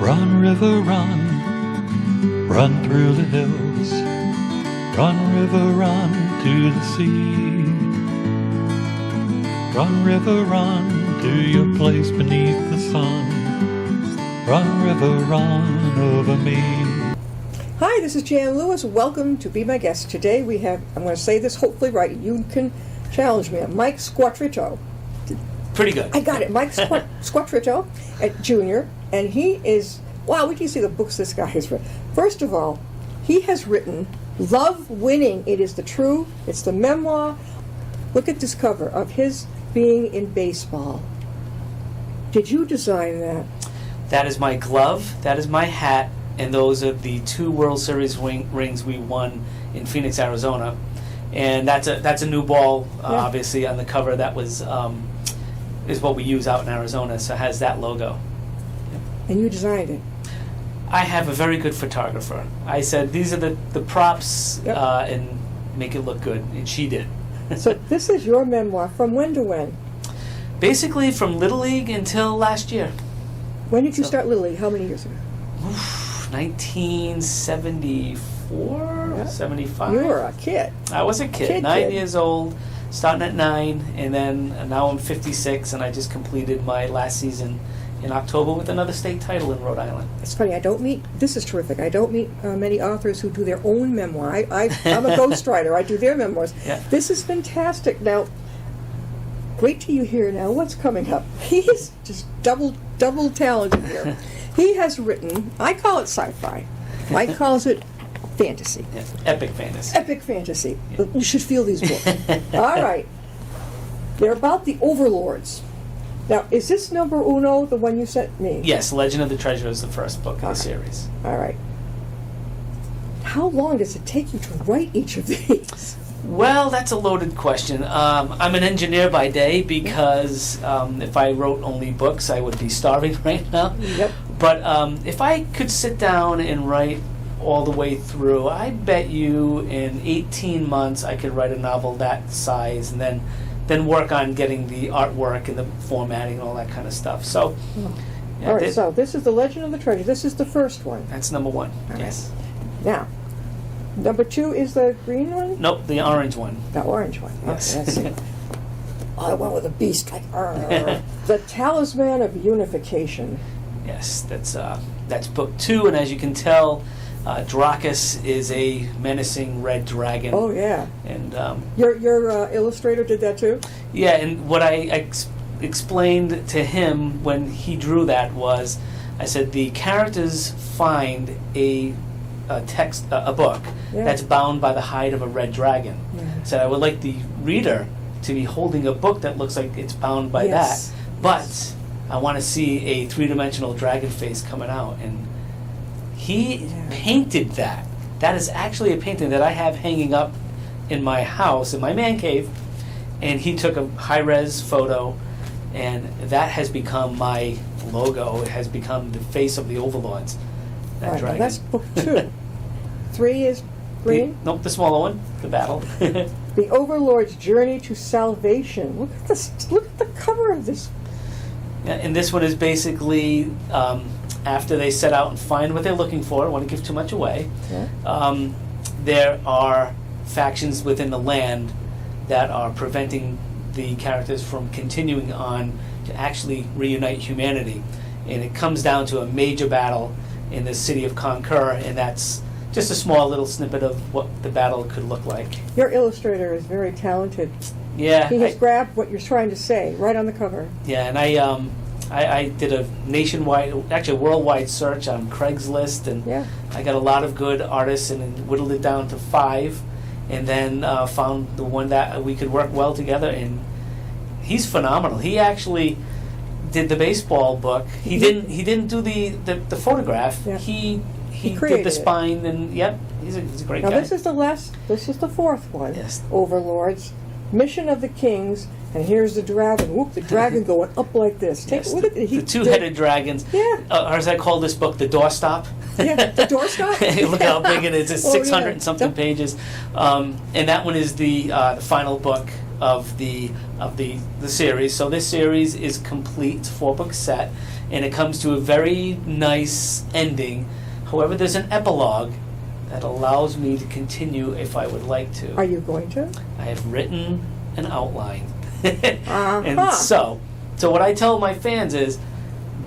Run, river, run, run through the hills. Run, river, run to the sea. Run, river, run to your place beneath the sun. Run, river, run over me. Hi, this is Jan Lewis. Welcome to Be My Guest. Today we have, I'm going to say this hopefully right, you can challenge me, Mike Squatrito. Pretty good. I got it. Mike Squatrito, Jr., and he is, wow, wait till you see the books this guy has written. First of all, he has written Love Winning. It is the true, it's the memoir. Look at this cover of his being in baseball. Did you design that? That is my glove, that is my hat, and those are the 2 World Series rings we won in Phoenix, Arizona. And that's a new ball, obviously, on the cover. That was is what we use out in Arizona, so it has that logo. And you designed it? I have a very good photographer. I said, these are the props, and make it look good, and she did. So this is your memoir. From when to when? Basically from Little League until last year. When did you start Little League? How many years ago? 1974, 75. You were a kid. I was a kid, 9 years old, starting at 9, and then now I'm 56, and I just completed my last season in October with another state title in Rhode Island. It's funny, this is terrific, I don't meet many authors who do their own memoir. I'm a ghostwriter, I do their memoirs. Yeah. This is fantastic. Now, wait till you hear now what's coming up. He's just double talented here. He has written, I call it sci-fi, Mike calls it fantasy. Yeah. Epic fantasy. Epic fantasy. Yeah. You should feel these books. All right. They're about the Overlords. Now, is this number uno, the one you sent me? Yes, Legend of the Treasure is the first book in the series. All right. How long does it take you to write each of these? Well, that's a loaded question. I'm an engineer by day because if I wrote only books, I would be starving right now. Yep. But if I could sit down and write all the way through, I bet you in 18 months I could write a novel that size, and then work on getting the artwork and the formatting and all that kind of stuff. So, yeah, all right. So this is the Legend of the Treasure. This is the first one. That's number 1. All yes. Right. Now, number 2 is the green one. Nope, the orange one. The orange one. Yes. Okay, let's see. I went with a beast like the Talisman of Unification. Yes, that's book 2, and as you can tell, Dracus is a menacing red dragon. Oh yeah. And your illustrator did that too? Yeah, and what I explained to him when he drew that was, I said the characters find a book that's bound by the hide of a red dragon. Yeah. So I would like the reader to be holding a book that looks like it's bound by that, but I want to see a 3-dimensional dragon face coming out. And he painted that. That is actually a painting that I have hanging up in my house, in my man cave. And he took a high-res photo, and that has become my logo. It has become the face of the Overlords. That dragon. That's book 2. 3 is green? Nope, the smaller one, the battle. The Overlord's Journey to Salvation. Look at this. Look at the cover of this. Yeah, and this one is basically after they set out and find what they're looking for. I don't want to give too much away. Yeah. There are factions within the land that are preventing the characters from continuing on to actually reunite humanity. And it comes down to a major battle in the city of Conquer, and that's just a small little snippet of what the battle could look like. Your illustrator is very talented. Yeah. He has grabbed what you're trying to say right on the cover. Yeah, and I did a nationwide, actually a worldwide search on Craigslist, and I got a lot of good artists and whittled it down to 5, and then found the one that we could work well together, and he's phenomenal. He actually did the baseball book. He didn't do the photograph. Yeah. He did the spine, and he's a great guy. Now this is the 4th one. Yes. Overlords, Mission of the Kings, and here's the dragon. Whoop, the dragon going up like this. Look at the 2-headed dragons. Yeah. Or as I call this book, the doorstop. Yeah, the doorstop. Look how big it is. It's 600 and something pages. And that one is the final book of the series. So this series is complete. It's a 4-book set, and it comes to a very nice ending. However, there's an epilogue that allows me to continue if I would like to. Are you going to? I have written an outline. Uh-huh. And so what I tell my fans is,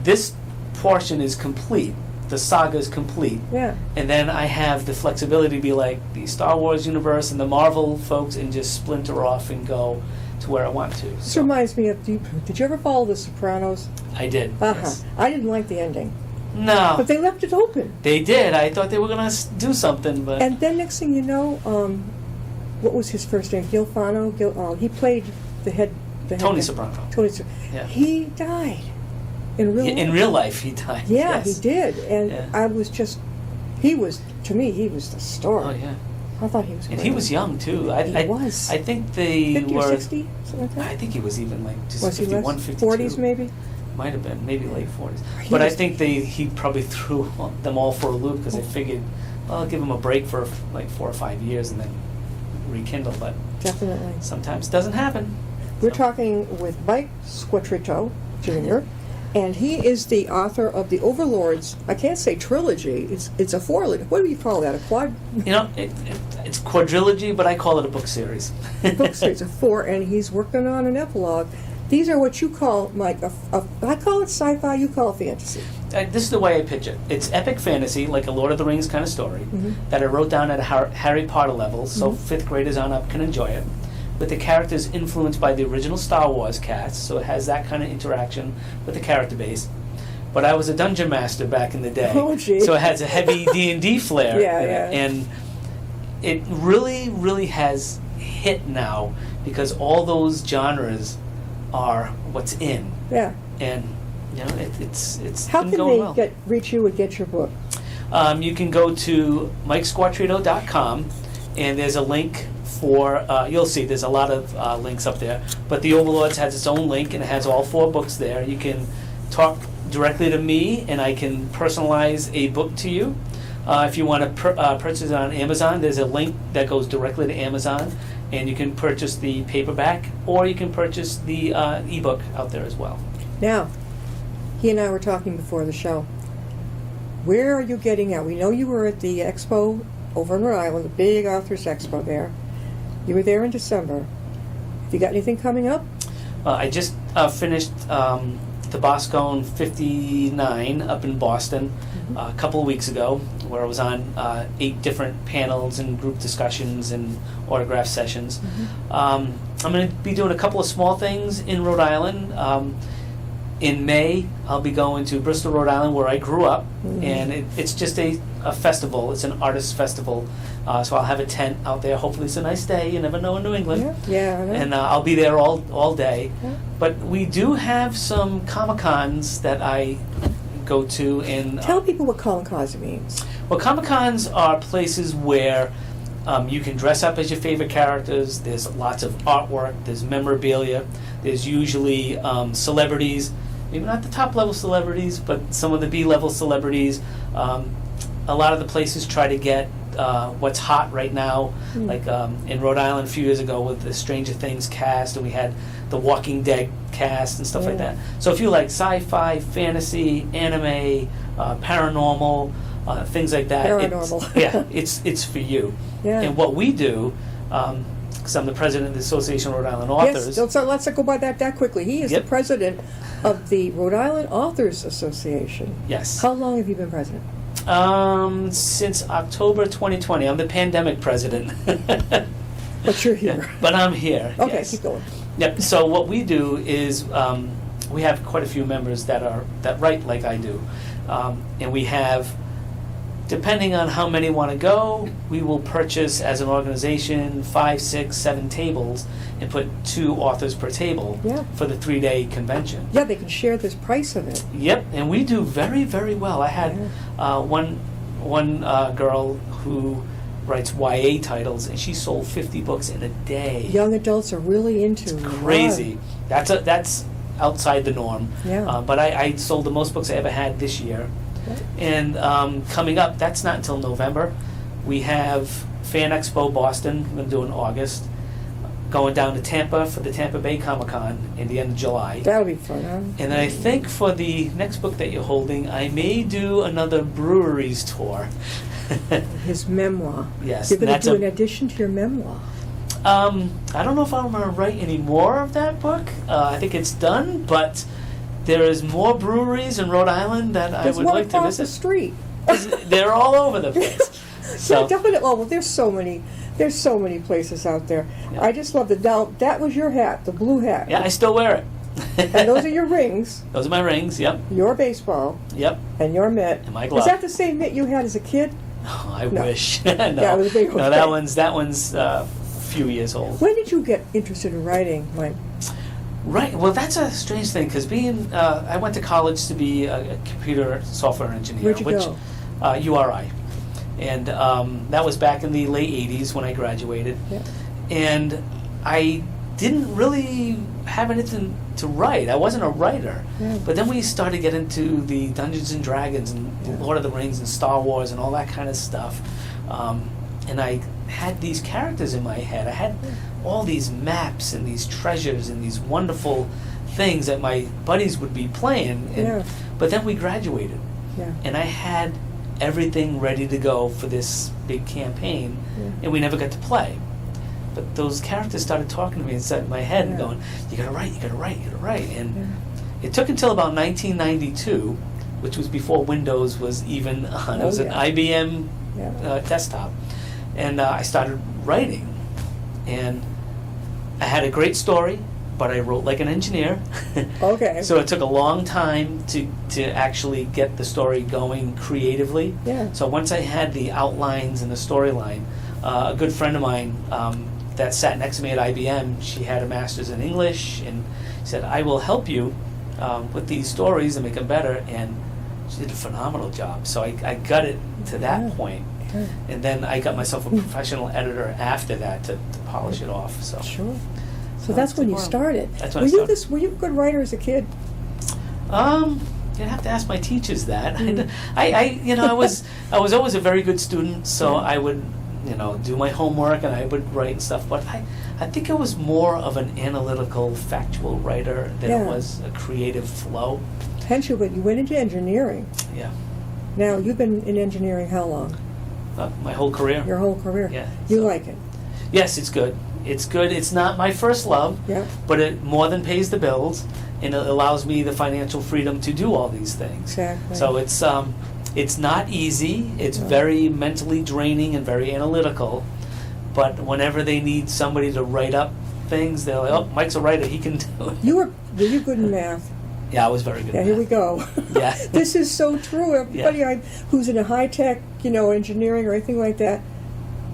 this portion is complete. The saga is complete. Yeah. And then I have the flexibility to be like the Star Wars universe and the Marvel folks and just splinter off and go to where I want to. This reminds me of, did you ever follow The Sopranos? I did. Yes. I didn't like the ending. No. But they left it open. They did. I thought they were going to do something, but... And then next thing you know, what was his first name? Gil Fano? Tony Soprano. Tony Soprano. Yeah. He died. In real life, he died. Yeah, yes. he did. And Yeah. I was just, to me, he was the star. Oh, yeah. I thought he was And great. he was young, too. He was. I think they 50 were... or 60, something like that? I think he was even like just Was 51, he 52. 40s maybe? Might have been, maybe late 40s. He But I was- think he probably threw them all for a loop because they figured, well, I'll give him a break for like 4 or 5 years and then rekindle. But Definitely. sometimes it doesn't happen. We're So- talking with Mike Squatrito, Jr., and he is the author of the Overlords, I can't say trilogy, it's a what do you call that, a quad You know, it's quadrilogy, but I call it a book series. book series of 4, and he's working on an epilogue. These are what you call, Mike, I call it sci-fi, you call it fantasy. This is the way I pitch it. It's epic fantasy, like a Lord of the Rings kind of story, that I wrote down at a Harry Potter level, so 5th graders on up can enjoy it. With the characters influenced by the original Star Wars cast, so it has that kind of interaction with the character base. But I was a dungeon master back in the day, Oh, gee. so it has a heavy D&D flair. Yeah, in it. yeah. And it really, really has hit now because all those genres are what's in, Yeah. and you know it's How been can going they well. reach you and get your book? You can go to MikeSquatrito.com, and there's a link for, you'll see there's a lot of links up there, but the Overlords has its own link, and it has all 4 books there. You can talk directly to me, and I can personalize a book to you. If you want to purchase it on Amazon, there's a link that goes directly to Amazon, and you can purchase the paperback, or you can purchase the ebook out there as well. Now, he and I were talking before the show. Where are you getting out? We know you were at the expo over in Rhode Island, the big authors expo there. You were there in December. Have you got anything coming up? I just finished the Boscone 59 up in Boston a couple of weeks ago, where I was on 8 different panels and group discussions and autograph sessions. I'm going to be doing a couple of small things in Rhode Island. In May, I'll be going to Bristol, Rhode Island, where I grew up, and it's just a festival. It's an artist festival, so I'll have a tent out there. Hopefully it's a nice day. You never know in New England. Yeah, I know. And I'll be there all day. Yeah. But we do have some Comic-Cons that I go to. And Tell people what Kamikaze means. well, Comic-Cons are places where you can dress up as your favorite characters. There's lots of artwork. There's memorabilia. There's usually celebrities. Maybe not the top level celebrities, but some of the B-level celebrities. A lot of the places try to get what's hot right now, like in Rhode Island a few years ago with the Stranger Things cast, and we had the Walking Dead cast and stuff like that. So if you like sci-fi, fantasy, anime, paranormal, things like that, Paranormal. it's for you. Yeah. And what we do, because I'm the president of the Association of Rhode Island Authors. Yes, so let's not go by that quickly. He is Yep. the president of the Rhode Island Authors Association. Yes. How long have you been president? Since October 2020. I'm the pandemic president. But you're here. But I'm here. Okay, yes. keep going. Yep. So what we do is we have quite a few members that write like I do, and we have, depending on how many want to go, we will purchase as an organization 5, 6, 7 tables and put 2 authors per table Yeah. for the 3-day convention. Yeah, they can share this price of it. Yep, and we do very, very well. I had one girl who writes YA titles, and she sold 50 books in a day. Young adults are really into Crazy. That's outside the norm. Yeah. But I sold the most books I ever had this year. Right. And coming up, that's not until November. We have Fan Expo Boston. We're going to do in August. going down to Tampa for the Tampa Bay Comic-Con in the end of July. That'll be fun, huh? And then I think for the next book that you're holding, I may do another breweries tour. His memoir. Yes. You're going to that's do an addition to your memoir. I don't know if I'm going to write any more of that book. I think it's done, but there is more breweries in Rhode Island that I would like to There's one across the visit. street. They're all over the place. So, Yeah, definitely. Oh, well, there's so many places out there. Yeah. I just love the. Now, that was your hat, the blue hat. yeah, I still wear it. And those are your rings, Those are my rings. Yep. your baseball, Yep. and your mitt. And my glove. Is that the same mitt you had as a kid? Oh, I No. wish. No, Yeah, it was a big one. no, that one's a few years old. When did you get interested in writing, Mike? Right. Well, that's a strange thing because I went to college to be a computer software engineer. Where'd you which, go? URI, and that was back in the late '80s when I graduated. Yeah. And I didn't really have anything to write. I wasn't a writer. Yeah. But then we started getting into the Dungeons and Dragons and Yeah. Lord of the Rings and Star Wars and all that kind of stuff. And I had these characters in my head. I had all these maps and these treasures and these wonderful things that my buddies would be playing. And, Yeah. But then we graduated, Yeah. and I had everything ready to go for this big campaign, Yeah. and we never got to play. But those characters started talking to me inside my head and Yeah. going, "You gotta write, you gotta write, you gotta write." And Yeah. it took until about 1992, which was before Windows was even on. It Oh, was an yeah. IBM Yeah. desktop, and I started writing. And I had a great story, but I wrote like an engineer. Okay. So it took a long time to actually get the story going creatively. Yeah. So once I had the outlines and the storyline, a good friend of mine that sat next to me at IBM, she had a master's in English, and said, "I will help you with these stories and make them better." And she did a phenomenal job. So I got it to that Yeah. point. Yeah. And then I got myself a professional editor after that to polish it off. So Sure. So So that's it's when you tomorrow. started. That's when were I you started. Were you a good writer as a kid? You'd have to ask my teachers that. I was always a very good student, so Yeah. I would, do my homework and I would write and stuff. But I think I was more of an analytical, factual writer than Yeah. it was a creative flow. Hence, but you went into engineering. Yeah, Now, you've been in engineering how long? my whole career. Your whole career? Yeah, You so- like it? Yes, it's good. It's good. It's not my first love, Yeah. but it more than pays the bills, and it allows me the financial freedom to do all these things. Exactly. So it's not easy. It's No. very mentally draining and very analytical. But whenever they need somebody to write up things, they're like, "Oh, Mike's a writer. He can do it." Were you good in math? Yeah, I was very good. Yeah, at here we math. go. Yeah. This is so true. Everybody who's in a high tech, engineering or anything like that,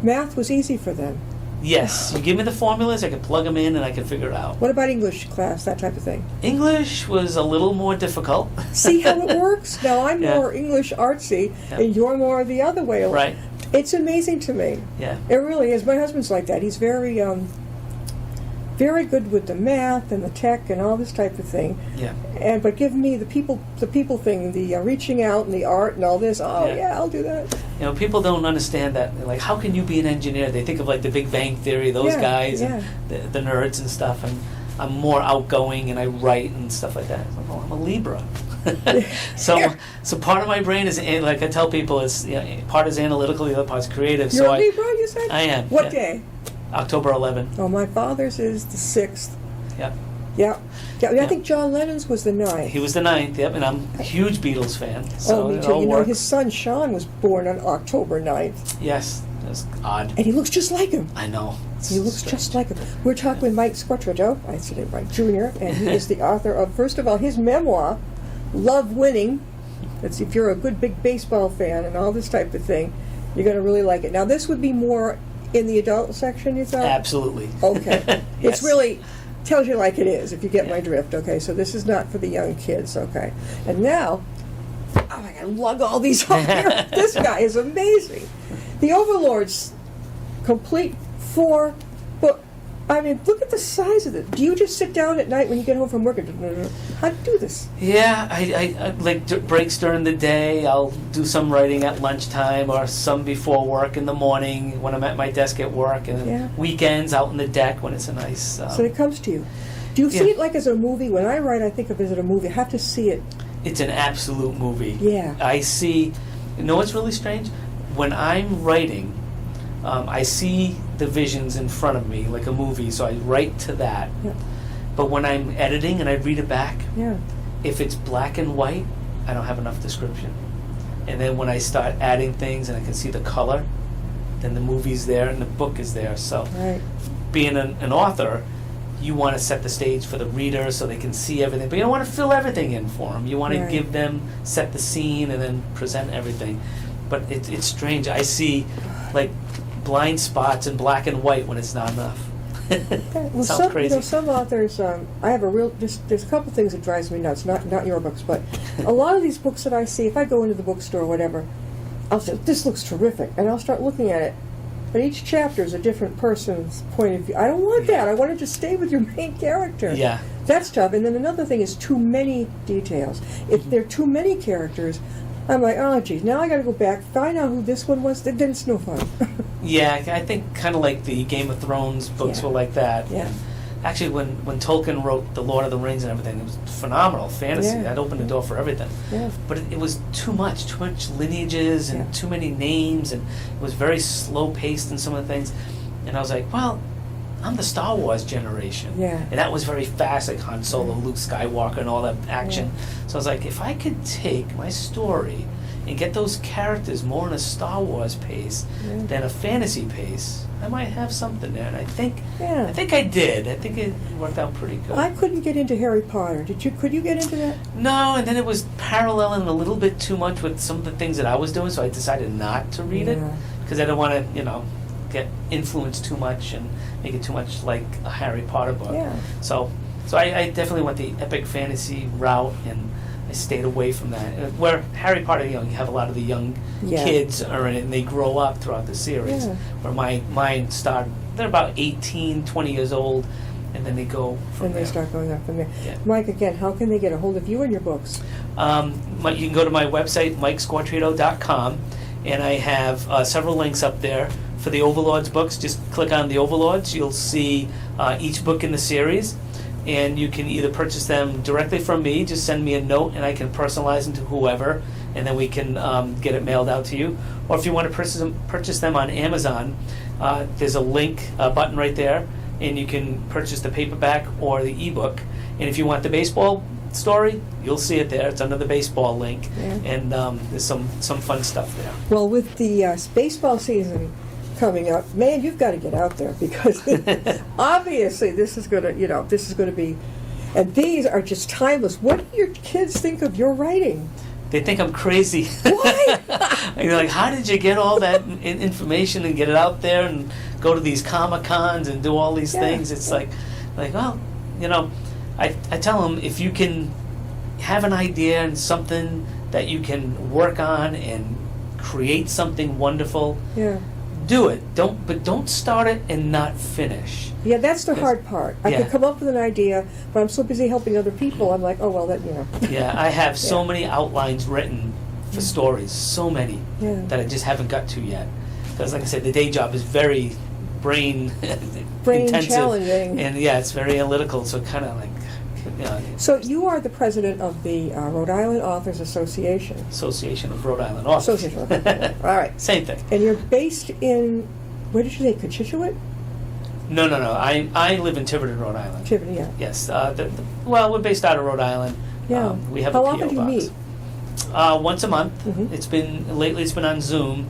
math was easy for them. Yes, you give me the formulas, I can plug them in, and I can figure it out. What about English class, that type of thing? English was a little more difficult. See how it works? Now, I'm Yeah. more English artsy, Yeah. and you're more the other way. Right. It's amazing to me. Yeah. It really is. My husband's like that. He's very, very good with the math and the tech and all this type of thing. Yeah. But give me the people thing, the reaching out and the art and all this. Oh Yeah. yeah, I'll do that. People don't understand that. They're like, how can you be an engineer? They think of like the Big Bang Theory, those Yeah, guys, yeah. and the nerds and stuff. And I'm more outgoing, and I write and stuff like that. I'm like, well, I'm a Libra. so part of my brain is, like I tell people, is part is analytical, the other part's creative. You're so a Libra, you said? I am. What yeah. day? October 11. Oh, my father's is the 6th. Yeah. Yeah. I Yeah. think John Lennon's was the 9th. He was the 9th, yep, and I'm a huge Beatles fan. So me it too. all works. His son Sean was born on October 9th. Yes, that's odd. And he looks just like him. I know. He looks just like him. We're talking with Mike Squatrito, I said it right, Jr., and he is the author of, first of all, his memoir, Love Winning. That's if you're a good big baseball fan and all this type of thing, you're going to really like it. Now, this would be more in the adult section, you thought? Absolutely. Okay. Yes. It's really tells you like it is, if you get my Yeah. drift. Okay, so this is not for the young kids. Okay. And now, I gotta lug all these up here. This guy is amazing. The Overlords, complete 4-book. I mean, look at the size of it. Do you just sit down at night when you get home from work and how do you do this? Yeah, I like breaks during the day. I'll do some writing at lunchtime or some before work in the morning when I'm at my desk at work, and then weekends out on the deck when it's a nice. So it comes to you. Do you see it like as a movie? When I write, I think of it as a movie. I have to see it. It's an absolute movie. Yeah. I see. You know what's really strange? When I'm writing, I see the visions in front of me like a movie, so I write to that. Yeah. But when I'm editing and I read it back, Yeah. if it's black and white, I don't have enough description. And then when I start adding things and I can see the color, then the movie's there and the book is there. So Right. being an author, you want to set the stage for the reader so they can see everything, but you don't want to fill everything in for them. You want to Right. give them, set the scene, and then present everything. But it's strange. I see like blind spots in black and white when it's not enough. Well, Sounds crazy. some authors, I have a real, there's a couple things that drives me nuts, not your books, but a lot of these books that I see, if I go into the bookstore or whatever, I'll say, this looks terrific, and I'll start looking at it. But each chapter is a different person's point of view. I don't want that. I want to just stay with your main character. Yeah. That's tough. And then another thing is too many details. If there are too many characters, I'm like, oh, geez, now I got to go back, find out who this one was. Then it's no fun. Yeah, I think kind of like the Game of Thrones books were like that. Yeah. Actually, when Tolkien wrote The Lord of the Rings and everything, it was phenomenal fantasy. Yeah. That opened the door for everything. Yeah. But it was too much lineages and too many names, and it was very slow paced in some of the things. And I was like, well, I'm the Star Wars generation. Yeah. And that was very fast, like Han Solo, Luke Skywalker, and all that action. Yeah. So I was like, if I could take my story and get those characters more in a Star Wars pace than a fantasy pace, I might have something there. And I think I did. I think it worked out pretty good. I couldn't get into Harry Potter. Could you get into that? No, and then it was paralleling a little bit too much with some of the things that I was doing, so I decided not to read it because I didn't want to, get influenced too much and make it too much like a Harry Potter book. Yeah. So I definitely went the epic fantasy route, and I stayed away from that. Where Harry Potter, you have a lot of the young kids are in it, and they grow up throughout the series. Yeah. Where mine started, they're about 18, 20 years old, and then they go from And there. they start going up from there. Yeah. Mike, again, how can they get a hold of you and your books? You can go to my website, MikeSquatrito.com, and I have several links up there for the Overlords books. Just click on the Overlords. You'll see each book in the series, and you can either purchase them directly from me, just send me a note, and I can personalize them to whoever, and then we can get it mailed out to you. Or if you want to purchase them on Amazon, there's a link button right there, and you can purchase the paperback or the ebook. And if you want the baseball story, you'll see it there. It's under the baseball link, and there's some fun stuff there. Well, with the baseball season coming up, man, you've got to get out there because obviously this is going to be, and these are just timeless. What do your kids think of your writing? They think I'm crazy. Why? And you're like, how did you get all that information and get it out there and go to these Comic-Cons and do all these things? It's like, well, I tell them, if you can have an idea and something that you can work on and create something wonderful, do it. Don't start it and not finish. Yeah, that's the hard part. I could come up with an idea, but I'm so busy helping other people. I'm like, oh well, that Yeah, I have so many outlines written for stories, so many that I just haven't got to yet. Because, like I said, the day job is very brain intensive, challenging, and it's very analytical. So kind of like. So you are the president of the Rhode Island Authors Association. Association of Rhode Island Authors. Association of Rhode Island. All right. Same thing. And you're based in, where did you say, Cochituate? No. I live in Tiverton, Rhode Island. Tiverton, yeah. Yes. Well, we're based out of Rhode Island. Yeah. We have How a PO often do you box. meet? Once a month. Mhm. It's been on Zoom,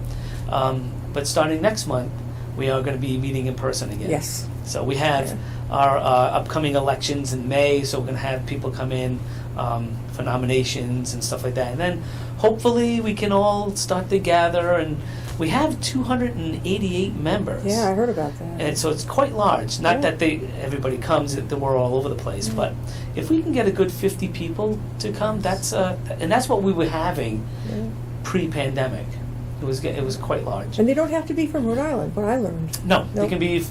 but starting next month, we are going to be meeting in person again. Yes. So we have our upcoming elections in May, so we're going to have people come in for nominations and stuff like that. And then hopefully we can all start to gather, and we have 288 members. Yeah, I heard about that. And so it's quite large. Not that everybody comes, that we're all over the place, but if we can get a good 50 people to come, that's what we were having pre-pandemic. It was quite large. And they don't have to be from Rhode Island, what I learned. No, they can be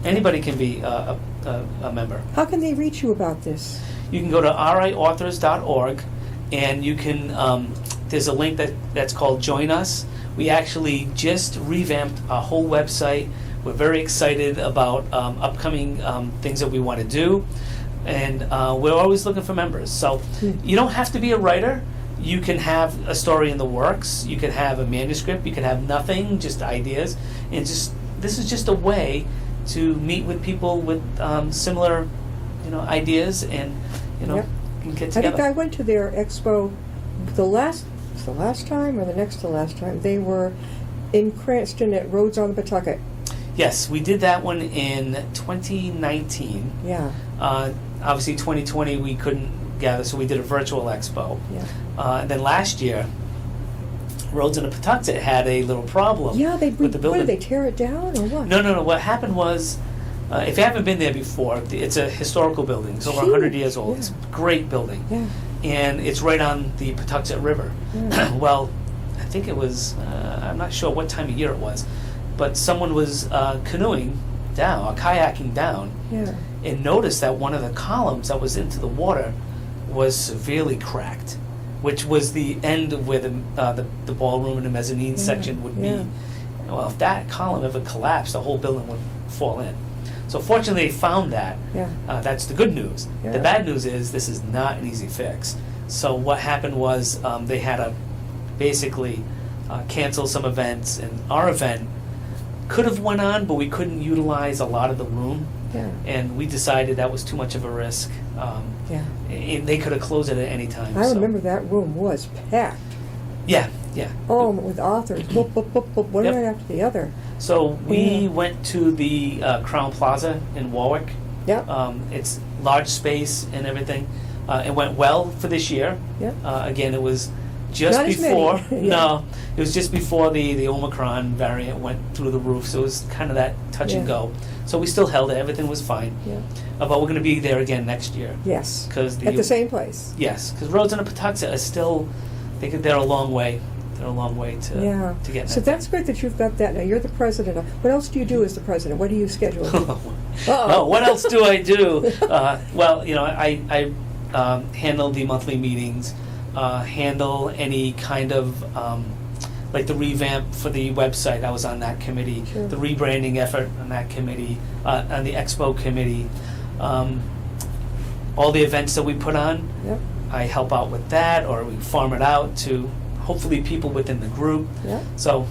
Anybody can be a member. How can they reach you about this? You can go to riauthors.org, and you can. There's a link that's called Join Us. We actually just revamped our whole website. We're very excited about upcoming things that we want to do, and we're always looking for members. So you don't have to be a writer. You can have a story in the works. You can have a manuscript. You can have nothing, just ideas, and this is just a way to meet with people with similar, ideas, and Yep. get I together. think I went to their expo the last time or the next to last time. They were in Cranston at Rhodes on the Pawtucket. Yes, we did that one in 2019. Yeah. Obviously, 2020 we couldn't gather, so we did a virtual expo. Yeah. And then last year, Rhodes and the Pawtucket had a little problem Yeah, with the building. What, did they tear it down or what? No. What happened was, if you haven't been there before, it's a historical building. It's over 100 years old. Yeah. It's a great building. Yeah. And it's right on the Pawtucket River. Yeah. Well, I think it was, I'm not sure what time of year it was, but someone was canoeing down, or kayaking down, Yeah. and noticed that one of the columns that was into the water was severely cracked, which was the end of where the ballroom and the mezzanine section would yeah. be. Well, if that column ever collapsed, the whole building would fall in. So fortunately, they found that. Yeah. That's the good news. Yeah. The bad news is this is not an easy fix. So what happened was they had to basically cancel some events, and our event could have went on, but we couldn't utilize a lot of the room, Yeah. and we decided that was too much of a risk. Yeah. And they could have closed it at any time. I so. remember that room was packed. Yeah. Oh, with authors, boop, boop, boop, boop, one Yep. right after the other. So we Yeah. went to the Crown Plaza in Warwick. Yep. It's large space and everything. It went well for this year. Yep. Again, it was just Not as before. many. Yeah. No, it was just before the Omicron variant went through the roof. So it was kind of that touch and Yeah. go. So we still held it. Everything was fine. Yeah. But we're going to be there again next year. Yes. Because At the same place. Yes, because Rhodes and the Pawtucket are still. They're a long way. They're a long way to Yeah. get. So that's great that you've got that. Now you're the president. What else do you do as the president? What do you schedule? Oh, what else do I do? Well, I handle the monthly meetings, handle any kind of like the revamp for the website. I was on that committee. Sure. The rebranding effort on that committee, on the expo committee. All the events that we put on, Yep. I help out with that, or we farm it out to hopefully people within the group. Yep. So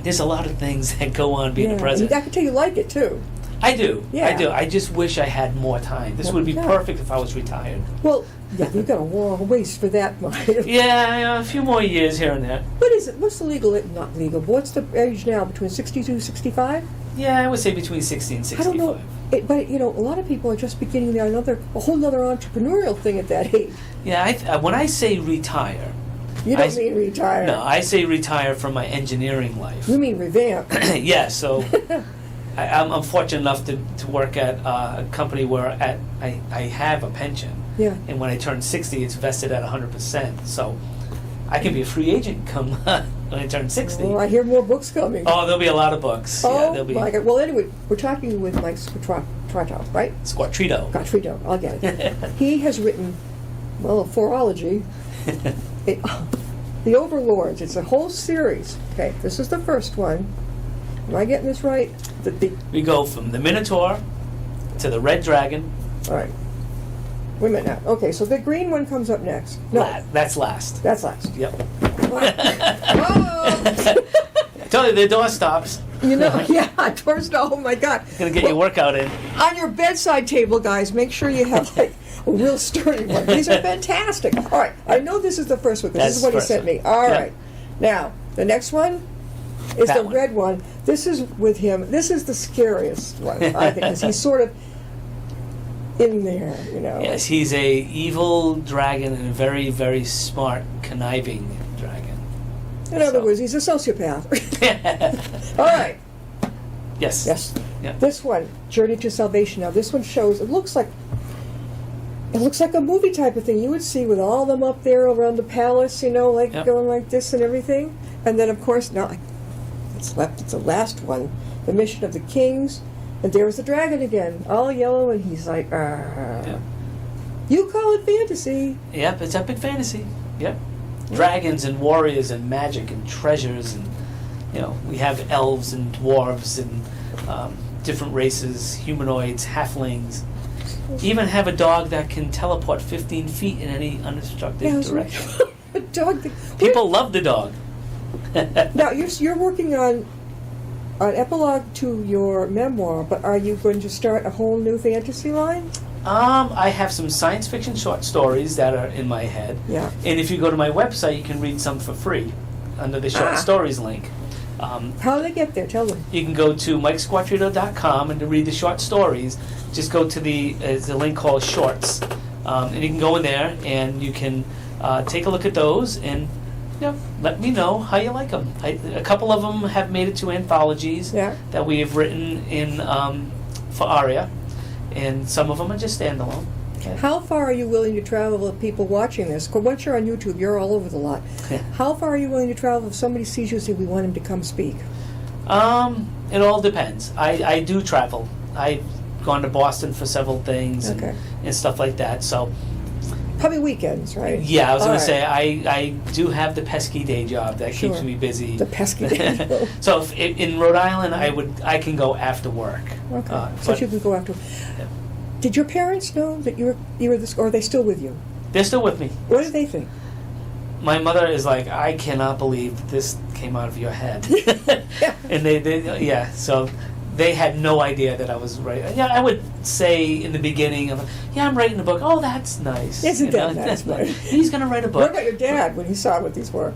there's a lot of things that go on being the Yeah. president. I can tell you like it too. I do. Yeah. I do. I just wish I had more time. This would be Yeah. perfect if I was retired. Well, yeah, you've got a long ways for that, Mike. Yeah, a few more years here and there. What is it? What's the legal? Not legal. But what's the age now? Between 62, 65? Yeah, I would say between 60 and I 65. don't know. But a lot of people are just beginning a whole other entrepreneurial thing at that age. Yeah, when I say retire, You don't mean retire. No, I say retire from my engineering life. You mean revamp. Yeah, so I'm fortunate enough to work at a company where I have a pension. Yeah. And when I turn 60, it's vested at 100%. So I can be a free agent come when I turn 60. Oh, I hear more books coming. Oh, there'll be a lot of books. Yeah, Oh, there'll be my God. Well, anyway, we're talking with Mike Squatrito, right? Squatrito. Squatrito, I'll get it. He has written, well, a phorology. The Overlords. It's a whole series. Okay, this is the first one. Am I getting this right? We go from the Minotaur to the Red Dragon. All right. Wait a minute now. Okay, so the green one comes up next. No, That's last. that's last. Yep. Oh! I told you the door stops. Yeah, doors. Oh my God! Gonna get your workout in. On your bedside table, guys, make sure you have like a real sturdy one. These are fantastic. All right, I know this is the first one because this is what he That's the sent first me. All Yeah. right, now the next one is That the one. red one. This is with him. This is the scariest one, I think, because he's sort of in there, Yes, he's a evil dragon and a very, very smart, conniving dragon. In other So. words, he's a sociopath. All right. Yes. Yes. Yeah. This one, Journey to Salvation. Now, this one shows. It looks like a movie type of thing you would see with all them up there around the palace. Like Yep. going like this and everything. And then, of course, now it's the last one. The Mission of the Kings. And there was the dragon again, all yellow, and he's like, Yeah. You call it fantasy. Yep, it's epic fantasy. Yep. Dragons and warriors and magic and treasures and, we have elves and dwarves and different races, humanoids, halflings. Even have a dog that can teleport 15 feet in any unobstructed direction. A dog. People love the dog. Now you're working on an epilogue to your memoir, but are you going to start a whole new fantasy line? I have some science fiction short stories that are in my head. Yeah. And if you go to my website, you can read some for free under the short stories link. How do they get there? Tell them. You can go to MikeSquatrito.com, and to read the short stories, just go to the link called Shorts. And you can go in there and you can take a look at those and let me know how you like them. A couple of them have made it to anthologies that we have written in for ARIA, and some of them are just standalone. Okay. How far are you willing to travel with people watching this? 'Cause once you're on YouTube, you're all over the lot. How far are you willing to travel if somebody sees you and says, we want him to come speak? It all depends. I do travel. I've gone to Boston for several things and stuff like that. So probably weekends, right? Yeah, I was going to say I do have the pesky day job that keeps me busy. The pesky day job. So if in Rhode Island, I can go after work. Okay, so you can go after. Yeah. Did your parents know that you were this, or are they still with you? They're still with me. What do they think? My mother is like, I cannot believe this came out of your head. And they so they had no idea that I was writing. Yeah, I would say in the beginning, I'm writing a book. Oh, that's nice. Isn't that nice? He's going to write a book. What about your dad when he saw what these were?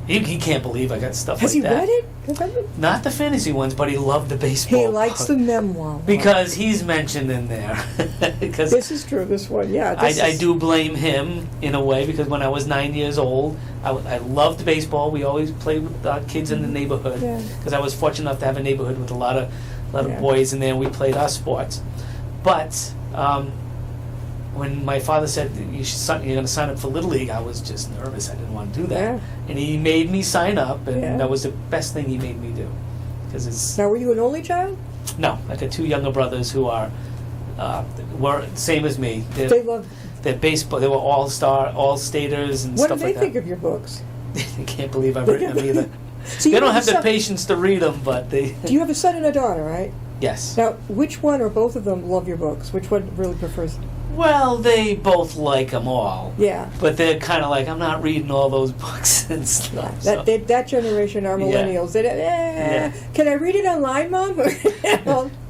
He can't believe I got stuff like that. Has he read it? Not the fantasy ones, but he loved the baseball. He likes the memoir. Because he's mentioned in there. This is true, this one, yeah. I do blame him in a way, because when I was 9 years old, I loved baseball. We always played with kids in the neighborhood. Because I was fortunate enough to have a neighborhood with a lot of boys in there, and we played our sports. But when my father said you're going to sign up for Little League, I was just nervous. I didn't want to do that. Yeah. And he made me sign up, and that was the best thing he made me do. Now, were you an only child? No, I got two younger brothers who were same as me. They loved their baseball. They were all-staters and what stuff like that. What do they think of your books? They can't believe I've written them either. So they don't have the patience to read them, but they... Do you have a son and a daughter, right? Yes. Now, which one or both of them love your books? Which one really prefers? Well, they both like them all. Yeah. But they're kind of like, I'm not reading all those books and stuff. Yeah, that generation are millennials. Yeah. Can I read it online, Mom?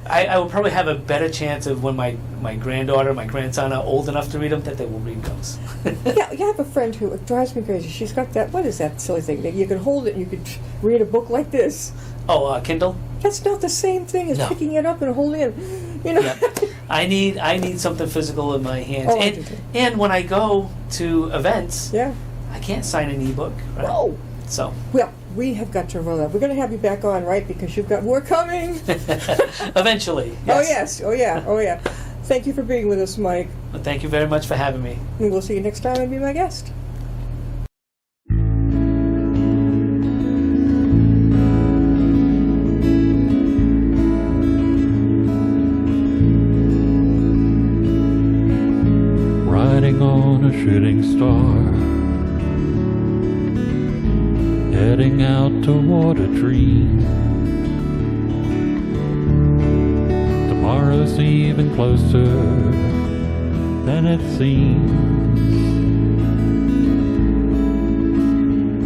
I will probably have a better chance of when my granddaughter, my grandson are old enough to read them, that they will read those. Yeah, I have a friend who drives me crazy. She's got that, what is that silly thing? You can hold it and you could read a book like this. Oh, Kindle? That's not the same thing as picking it up and holding it. Yeah. I need something physical in my hands. And when I go to events, I can't sign an ebook. Right? Oh. So. Well, we have got to roll up. We're going to have you back on, right? Because you've got more coming. Eventually. Yes. Oh, yes. Oh, yeah. Thank you for being with us, Mike. Well, thank you very much for having me. And we'll see you next time and be my guest. Riding on a shooting star, heading out toward a dream. Tomorrow's even closer than it seems.